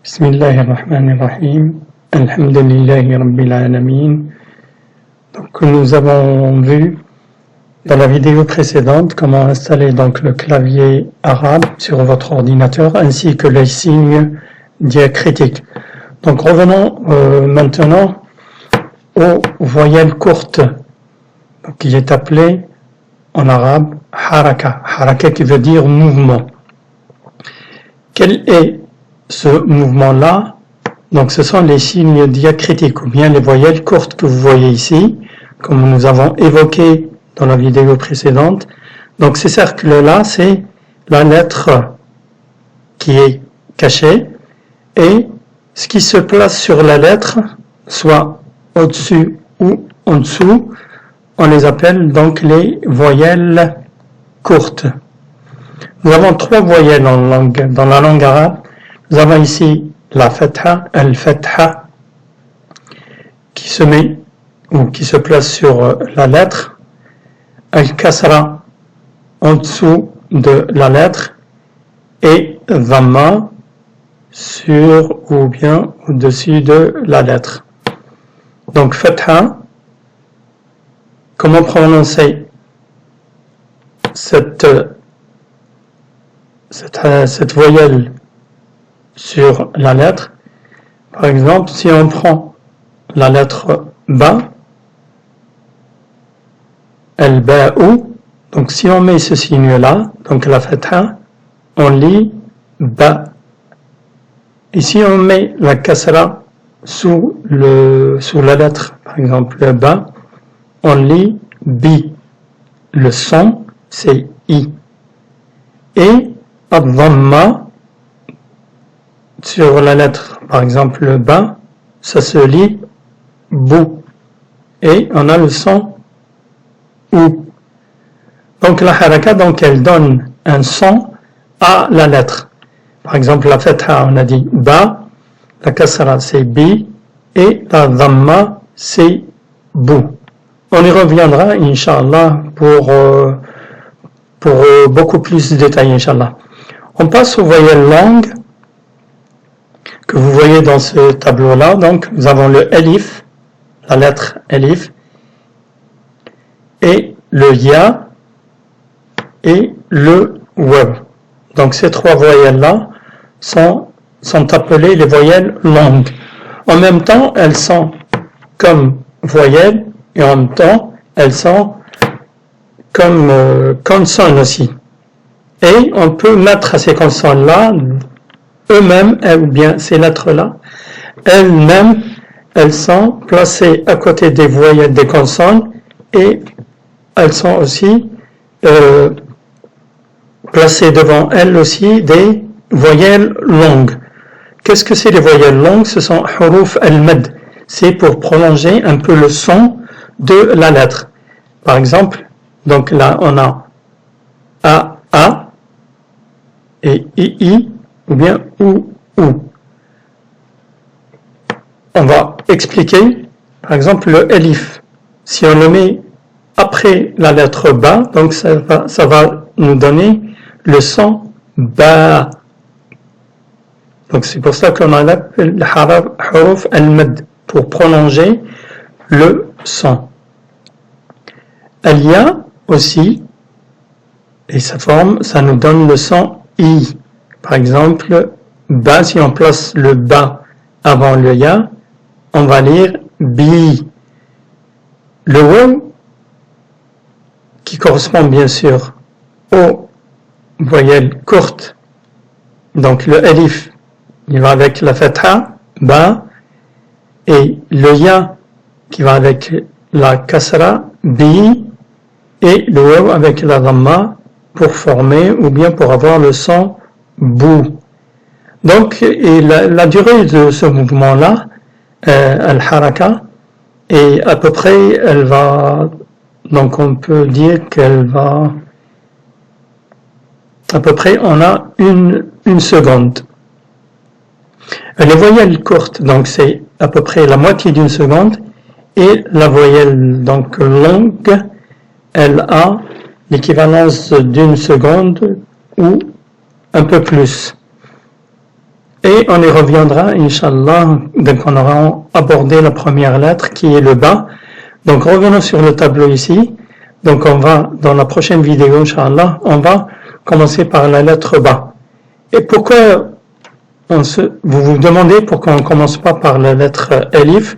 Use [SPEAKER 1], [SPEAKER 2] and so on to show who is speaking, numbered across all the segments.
[SPEAKER 1] Bismillahirrahmanirrahim. Alhamdulillahi Rabbil Alamin. Donc, nous avons vu dans la vidéo précédente comment installer donc le clavier arabe sur votre ordinateur ainsi que les signes diacritiques. Donc revenons maintenant aux voyelles courtes, donc, qui est appelé en arabe haraka. Haraka qui veut dire mouvement. Quel est ce mouvement-là? Donc ce sont les signes diacritiques ou bien les voyelles courtes que vous voyez ici, comme nous avons évoqué dans la vidéo précédente. Donc ces cercles-là, c'est la lettre qui est cachée et ce qui se place sur la lettre, soit au-dessus ou en dessous, on les appelle donc les voyelles courtes. Nous avons trois voyelles dans la langue arabe. Nous avons ici la fatha, al-fatha, qui se met ou qui se place sur la lettre, al-kasra en dessous de la lettre et dhamma sur ou bien au-dessus de la lettre. Donc fatha, comment prononcer cette voyelle sur la lettre? Par exemple, si on prend la lettre ba, al-ba'u, donc si on met ce signe-là, donc la fatha, on lit ba. Et si on met la kasra sous la lettre, par exemple ba, on lit bi. Le son, c'est i. Et ad-dhamma, sur la lettre, par exemple ba, ça se lit bou. Et on a le son ou. Donc la haraka, donc elle donne un son à la lettre. Par exemple la fatha, on a dit ba, la kasra c'est bi, et la dhamma c'est bou. On y reviendra, Inch'Allah, pour beaucoup plus de détails, Inch'Allah. On passe aux voyelles longues que vous voyez dans ce tableau-là. Donc, nous avons le alif, la lettre alif, et le ya, et le waw. Donc, ces trois voyelles-là sont appelées les voyelles longues. En même temps, elles sont comme voyelles, et en même temps, elles sont comme consonnes aussi. Et on peut mettre à ces consonnes-là, eux-mêmes, ou bien ces lettres-là, elles-mêmes, elles sont placées à côté des voyelles des consonnes et elles sont aussi placées devant elles aussi des voyelles longues. Qu'est-ce que c'est les voyelles longues? Ce sont huruf al-mad. C'est pour prolonger un peu le son de la lettre. Par exemple, donc là on a a et i ou bien ou. On va expliquer, par exemple, le alif. Si on le met après la lettre ba, donc ça va nous donner le son ba. Donc c'est pour ça qu'on appelle le huruf al-mad, pour prolonger le son. Al-ya aussi, et sa forme, ça nous donne le son i. Par exemple, ba, si on place le ba avant le ya, on va lire bi. Le waw, qui correspond bien sûr aux voyelles courtes, donc le alif, il va avec la fatha, ba, et le ya, qui va avec la kasra, bi, et le waw avec la dhamma, pour former ou bien pour avoir le son bou. Donc, et la durée de ce mouvement-là, al-haraka, est à peu près, elle va, donc on peut dire qu'elle va, à peu près, on a une seconde. Les voyelles courtes, donc c'est à peu près la moitié d'une seconde, et la voyelle donc longue, elle a l'équivalence d'une seconde ou un peu plus. Et on y reviendra, Inch'Allah, dès qu'on aura abordé la première lettre qui est le ba. Donc revenons sur le tableau ici. Donc on va, dans la prochaine vidéo, Inch'Allah, on va commencer par la lettre ba. Et pourquoi vous vous demandez pourquoi on ne commence pas par la lettre Alif?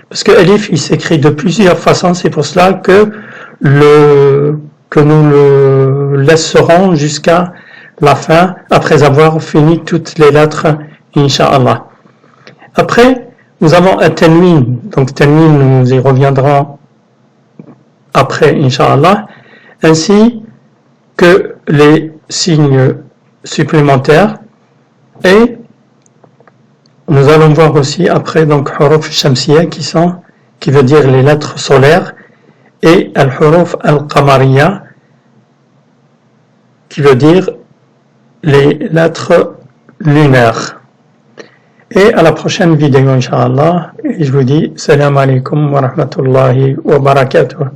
[SPEAKER 1] Parce que Alif, il s'écrit de plusieurs façons, c'est pour cela que nous le laisserons jusqu'à la fin, après avoir fini toutes les lettres, Inch'Allah. Après, nous avons un tanwin. Donc tanwin, nous y reviendrons après, Inch'Allah, ainsi que les signes supplémentaires. Et nous allons voir aussi après donc huruf shamsiya qui veut dire les lettres solaires, et al-huruf al-qamariya qui veut dire les lettres lunaires. Et à la prochaine vidéo, Inch'Allah, et je vous dis salam alaikum wa rahmatullahi wa barakatuh.